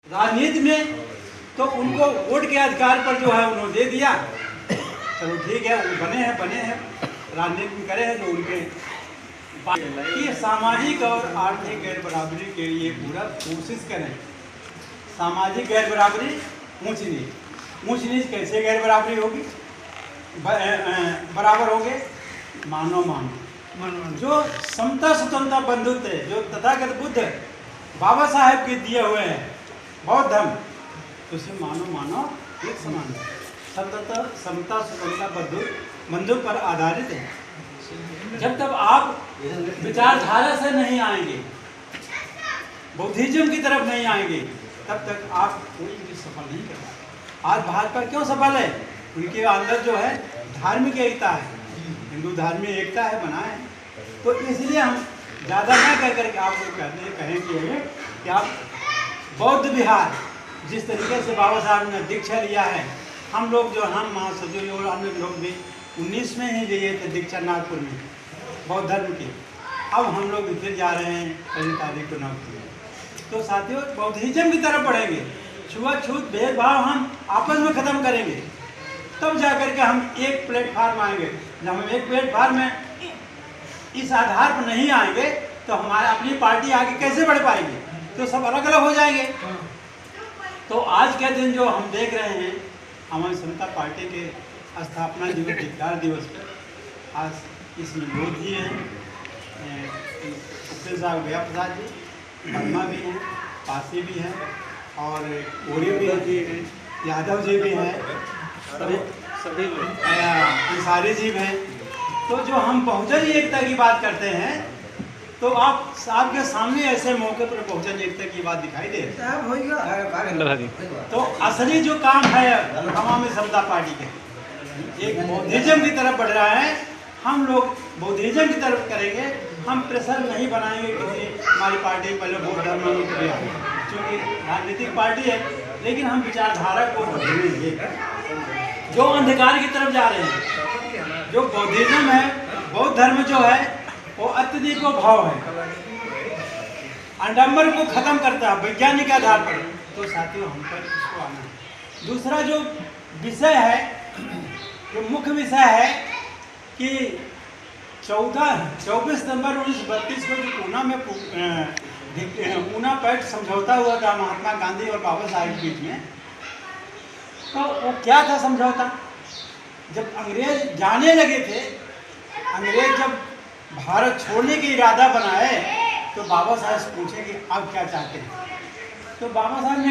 राजनीति में तो उनको वोट के अधिकार पर जो है उन्होंने दे दिया, चलो ठीक है, वो बने हैं राजनीति में करे हैं जो उनके कि सामाजिक और आर्थिक गैर बराबरी के लिए पूरा कोशिश करें। सामाजिक गैर बराबरी, ऊंच नीच कैसे गैर बराबरी होगी, बराबर होंगे मानव जो समता स्वतंत्रता बंधुत्व है, जो तथागत बुद्ध बाबा साहेब के दिए हुए हैं बौद्ध धर्म, तो उसे मानव एक समान है, समता स्वतंत्रता बंधुत्व पर आधारित है। जब तक आप विचारधारा से नहीं आएंगे, बौद्धिज्म की तरफ नहीं आएंगे, तब तक आप कोई भी सफल नहीं कर पाएंगे। आज भाजपा क्यों सफल है? उनके अंदर जो है धार्मिक एकता है, हिंदू धार्मिक एकता है बनाए। तो इसलिए हम ज़्यादा ना कह करके आपको कहेंगे कि आप बौद्ध विहार जिस तरीके से बाबा साहब ने दीक्षा लिया है, हम लोग जो हम महासचिव और अन्य लोग भी 19 में ही लिए थे दीक्षा नागपुर में बौद्ध धर्म की। अब हम लोग फिर जा रहे हैं 1 तारीख को नागपुर में। तो साथियों बौद्धिज्म की तरफ बढ़ेंगे, छुआछूत भेदभाव हम आपस में ख़त्म करेंगे, तब जाकर के हम एक प्लेटफार्म आएंगे। जब हम एक प्लेटफार्म में इस आधार पर नहीं आएंगे तो हमारा अपनी पार्टी आगे कैसे बढ़ पाएगी? तो सब अलग अलग हो जाएंगे। तो आज के दिन जो हम देख रहे हैं हमारी समता पार्टी के स्थापना दिवस अधिकार दिवस पर, आज इसमें लोग जी हैं, उपेंद्र साहब गया प्रसाद जी, वर्मा भी हैं, पासी भी हैं और ओरी भी हैं, यादव जी भी हैं, सभी अंसारी जी हैं। तो जो हम बहुजन एकता की बात करते हैं, तो आप आपके सामने ऐसे मौके पर बहुजन एकता की बात दिखाई दे रही है। तो असली जो काम है आवामी समता पार्टी के, एक बौद्धिज्म की तरफ बढ़ रहा है। हम लोग बौद्धिज्म की तरफ करेंगे, हम प्रेशर नहीं बनाएंगे किसी हमारी पार्टी पहले वोट डालना क्योंकि राजनीतिक पार्टी है, लेकिन हम विचारधारा को बदलेंगे। जो अंधकार की तरफ जा रहे हैं, जो बौद्धिज्म है, बौद्ध धर्म जो है वो अत्यधिक भाव है, आडंबर को खत्म करता है वैज्ञानिक आधार पर। तो साथियों हम पर इसको आना है। दूसरा जो विषय है, जो मुख्य विषय है कि 24 नवंबर 1932 को जो पूना में पूना पैक्ट समझौता हुआ था महात्मा गांधी और बाबा साहेब के बीच में, तो वो क्या था समझौता? जब अंग्रेज जाने लगे थे, अंग्रेज जब भारत छोड़ने की इरादा बनाए, तो बाबा साहब से पूछे कि आप क्या चाहते हैं? तो बाबा साहब ने